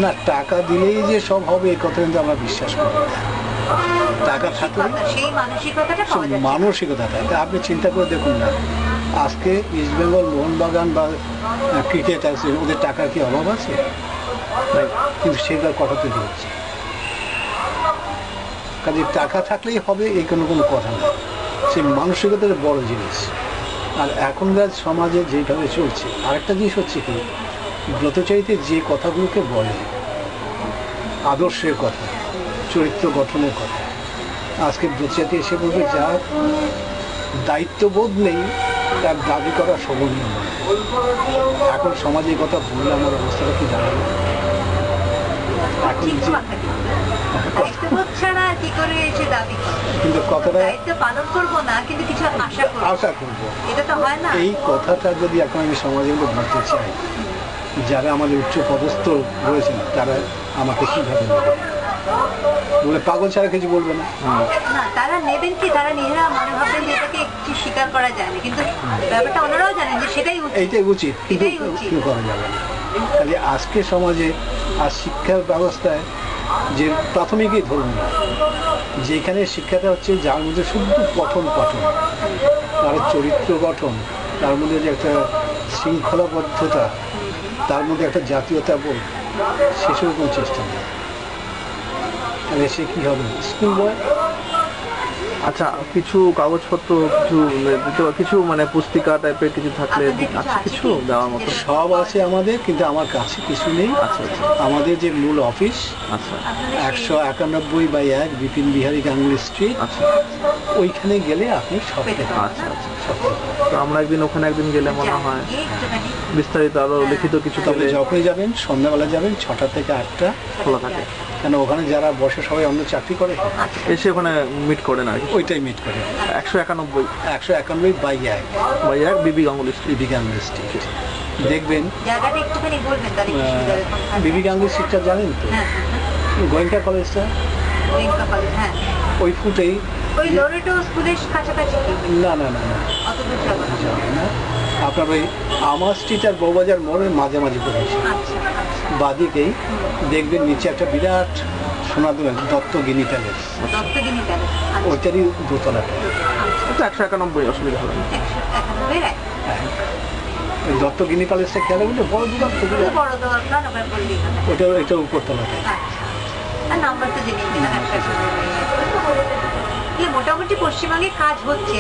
না, টাকা দিলেই যে সব হবে এই কথা কিন্তু আমরা বিশ্বাস করি না। টাকা থাকলে সেই মানসিকতাটা আপনি চিন্তা করে দেখুন না, আজকে ইস্ট বেঙ্গল মোহনবাগান বা ক্রিকেট আছে, ওদের টাকার কি অভাব আছে? কিন্তু সেটার কথা তৈরি হচ্ছে, কাজে টাকা থাকলেই হবে এই কোনো কথা না। সেই মানসিকতার বড় জিনিস। আর এখনকার সমাজে যেভাবে চলছে, আরেকটা জিনিস হচ্ছে কি, ব্রতচারীতে যে কথাগুলোকে বলে, আদর্শের কথা, চরিত্র গঠনের কথা, আজকে ব্রতচারী এসে বলবে যার দায়িত্ববোধ নেই তার দাবি করা শোভনীয় নয়। এখন সমাজে কথা বললে আমার অবস্থাটা কি দাঁড়াবে? এখন কিন্তু কথাটা আশা করবো, এই কথাটা যদি এখন আমি সমাজের মধ্যে বলতে চাই, যারা আমাদের উচ্চ পদস্থ রয়েছেন তারা আমাকে কিভাবে নেবে? বলে পাগল ছাড়া কিছু বলবে না। তারা নেবেন কি, তারা নিজেরা মনে ভাববেন যে এটাকে কিছু স্বীকার করা যায় না, কিন্তু ব্যাপারটা ওনারাও জানেন যে সেটাই এইটাই উচিত, কিন্তু কেউ করা যাবে না। কাজে আজকে সমাজে আর শিক্ষা ব্যবস্থায় যে প্রাথমিকই ধরুন না, যেখানে শিক্ষাটা হচ্ছে যার মধ্যে শুধু পঠন তার চরিত্র গঠন, তার মধ্যে যে একটা শৃঙ্খলাবদ্ধতা, তার মধ্যে একটা জাতীয়তা বোধ, সেসব কোনো চেষ্টা নেই। তাহলে সে কী হবে? স্কুল বয়। আচ্ছা, কিছু কাগজপত্র, কিছু মানে পুস্তিকা টাইপের কিছু থাকলে আছে কিছু দেওয়ার মতো? সব আছে আমাদের, কিন্তু আমার কাছে কিছু নেই। আচ্ছা আচ্ছা। আমাদের যে মূল অফিস, আচ্ছা, 191/1 বিপিন বিহারী গাঙ্গুলি স্ট্রিট, আচ্ছা, ওইখানে গেলে আপনি সব পেতে পারেন। আচ্ছা আচ্ছা। তো আমরা ওখানে একদিন গেলে মনে হয় বিস্তারিত আরো লিখিত কিছু। তবে যখনই যাবেন সন্ধ্যাবেলা যাবেন, 6টা থেকে 8টা খোলা থাকে, কেন ওখানে যারা বসে সবাই অন্য চাকরি করে, এসে ওখানে মিট করে না? ওইটাই মিট করে। 191/1 বিবি গাঙ্গুলি স্ট্রিট। দেখবেন বিবি গাঙ্গুলি স্ট্রিটটা জানেন তো, গোয়েঙ্কা কলেজটা, ওই ফুটেই। না না না না, আপনার ওই আমার স্ট্রিট আর বউবাজার মোড়ের মাঝামাঝি পড়েছে, বাদিকেই দেখবেন নিচে একটা বিরাট সোনাদুল দত্তগিনি প্যালেস, ওইটারই দোতলাটা। 191, অসুবিধা হবে না। দত্তগিনি প্যালেসটা খেয়াল বলতে বড় দোকান, ওটা এটা উপরতলাটা। মোটামুটি পশ্চিমবঙ্গে কাজ হচ্ছে,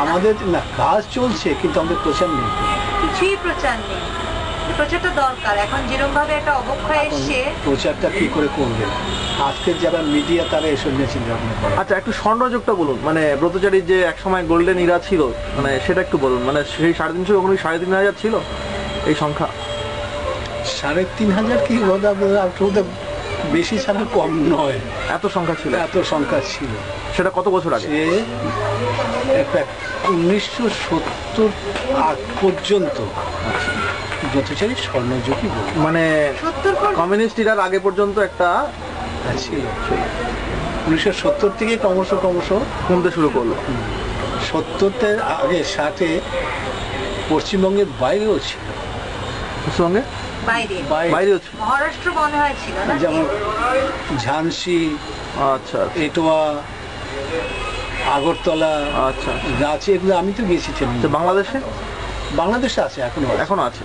আমাদের না কাজ চলছে, কিন্তু আমাদের প্রচার নেই, কিছুই প্রচার নেই। প্রচারটা দরকার। এখন যেরকম ভাবে একটা অবক্ষয় এসছে, প্রচারটা কি করে করবে? আজকে যারা মিডিয়া তারা এসব নিয়ে চিন্তা ভাবনা করে। আচ্ছা, একটু স্বর্ণযুগটা বলুন, মানে ব্রতচারীর যে একসময় গোল্ডেন ইরা ছিল, মানে সেটা একটু বলুন। মানে সেই 350 কখনো 3,500 ছিল এই সংখ্যা? 3,500 কি বেশি ছাড়া কম নয়, এত সংখ্যা ছিল। সেটা কত বছর আগে? 1970 আগ পর্যন্ত ব্রতচারী স্বর্ণযুগই বলি, মানে কমিউনিস্ট ইরার আগে পর্যন্ত একটা ছিল। 1970 থেকে ক্রমশ কমতে শুরু করলো। 70-এর আগে 60-এ পশ্চিমবঙ্গের বাইরেও ছিল, পশ্চিমবঙ্গে বাইরেও ছিল, মহারাষ্ট্র মনে হয় ছিল, যেমন ঝান্সি, আচ্ছা, এটোয়া, আগরতলা, আচ্ছা, রাঁচি, এগুলো আমি তো গেছিলাম। বাংলাদেশে আছে, এখনো আছে।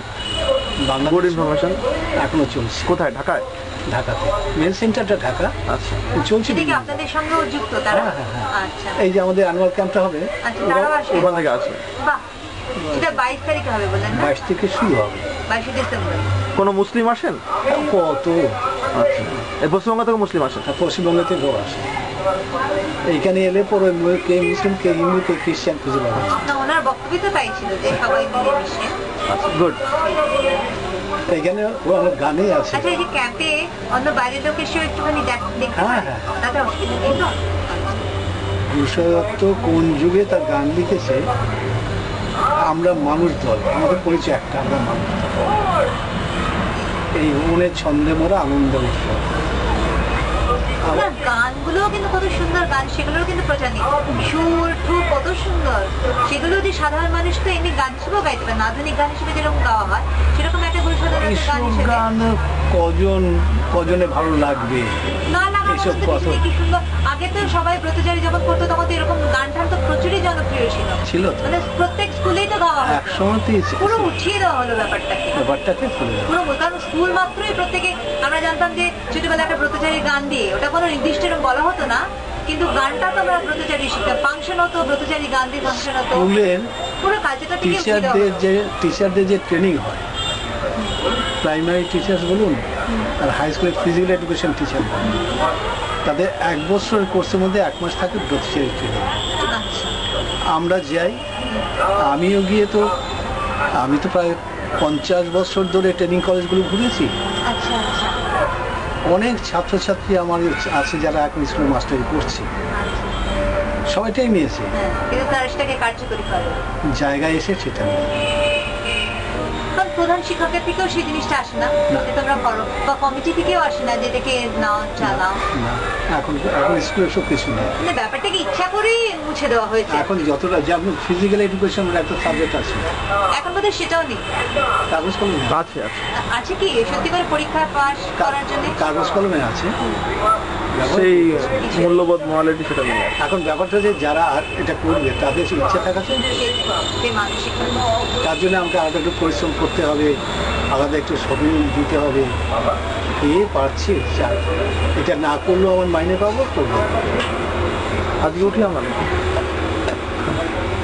গুড ইনফরমেশন এখনো চলছে। কোথায়? ঢাকায়? ঢাকাতে মেন সেন্টারটা ঢাকা। আচ্ছা, চলছে। আপনাদের সঙ্গেও যুক্ত তারা? আচ্ছা, এই যে আমাদের অ্যানুয়াল ক্যাম্পটা হবে, ওখান থেকে আছে। বাহ, এটা 22 তারিখে হবে বললেন না? 22 থেকে শুরু হবে, 22 ডিসেম্বর। কোনো মুসলিম আসেন? কত? আচ্ছা, এই পশ্চিমবঙ্গ থেকে মুসলিম আসেন? পশ্চিমবঙ্গ থেকে আসে। এইখানে এলে পরে কে মুসলিম, কে হিন্দু, কে খ্রিস্টান খুঁজে পাবে না। ওনার বক্তব্য তো তাই ছিল যে সবাই মিলে মিশে। আচ্ছা, গুড। এখানে আমার গানেই আছে। আচ্ছা, এই যে ক্যাম্পে অন্য বাইরের লোক এসেও একটুখানি দেখতে পারে, তাতে অসুবিধা নেই তো? দত্ত কোন যুগে তার গান লিখেছে, আমরা মানুষ দল, আমাদের পরিচয় একটা, আমরা মানুষ দল, এই মনের ছন্দে মোরা আনন্দ উৎসব। না, গানগুলোও কিন্তু কত সুন্দর গান, সেগুলোর কিন্তু প্রচার নেই। সুর ঠুর কত সুন্দর, সেগুলো যদি সাধারণ মানুষ তো এমনি গান হিসেবেও গাইতে পারে না, আধুনিক গান হিসেবে যেরকম গাওয়া হয় সেরকম একটা গুরুসাধারণ গান এইসব হিসেবে গান কজনে ভালো লাগবে? না লাগার এইসব মতো তো কিছু নেই, কি সুন্দর। আগে তো সবাই ব্রতচারী যখন করতো তখন তো এরকম গান টান তো প্রচুরই জনপ্রিয় ছিল, ছিল তো। মানে প্রত্যেক স্কুলেই তো গাওয়া হয়। এক সময়তেই পুরো উঠিয়ে দেওয়া হলো ব্যাপারটাকে, ব্যাপারটাকে ফেলে দেওয়া। পুরো কারণ স্কুল মাত্রই প্রত্যেকে, আমরা জানতাম যে ছোটবেলা একটা ব্রতচারী গান দিয়ে, ওটা কোনো নির্দিষ্ট এরকম বলা হতো না, কিন্তু গানটা তো আমরা ব্রতচারী শিখতাম, ফাংশন হতো ব্রতচারী গান দিয়ে, ফাংশন হতো, স্কুলের পুরো কালচারটা থেকে উঠিয়ে দেওয়া হলো। টিচারদের যে ট্রেনিং হয়, প্রাইমারি টিচার্স বলুন আর হাই স্কুলের ফিজিক্যাল এডুকেশন টিচার বলুন, তাদের 1 বছরের কোর্সের মধ্যে 1 মাস থাকে ব্রতচারী ট্রেনিং। আচ্ছা, আমরা যাই, আমিও গিয়ে তো, আমি তো প্রায় 50 বছর ধরে ট্রেনিং কলেজগুলো ঘুরেছি। আচ্ছা, আচ্ছা, অনেক ছাত্রছাত্রী আমার আছে যারা এখন স্কুলে মাস্টারি করছে, সবাইটাই নিয়েছে, হ্যাঁ, কিন্তু তারা সেটাকে কার্যকরী করে। জায়গায় এসেছে এটা নিয়ে। কারণ প্রধান শিক্ষকের থেকেও সেই জিনিসটা আসে না যে তোমরা করো, বা কমিটি থেকেও আসে না যেটাকে নাও চালাও। না, এখন স্কুলে সব কিছু নেই। মানে ব্যাপারটাকে ইচ্ছা করেই মুছে দেওয়া হয়েছে। এখন যতটা, যেমন ফিজিক্যাল এডুকেশন একটা সাবজেক্ট আছে, এখন বোধহয় সেটাও নেই। কাগজ কলমে আছে আছে আছে কি সত্যি করে পরীক্ষা পাস করার জন্য? কাগজ কলমে আছে। সেই মূল্যবোধ মোরালিটি সেটা নেই আর। এখন ব্যাপারটা হচ্ছে যারা এটা করবে তাদের ইচ্ছা থাকা চাই, সেই মানসিকতা। তার জন্য আমাকে আলাদা একটু পরিশ্রম করতে হবে, আলাদা একটু সময় দিতে হবে। কে পারছে, এটা না করলেও আমার মাইনে পাবো, করবো। আজকে উঠলাম আমি।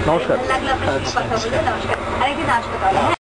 নমস্কার। ভালো লাগলো আপনার সাথে কথা বলে, নমস্কার। আরেকদিন আসবো তাহলে।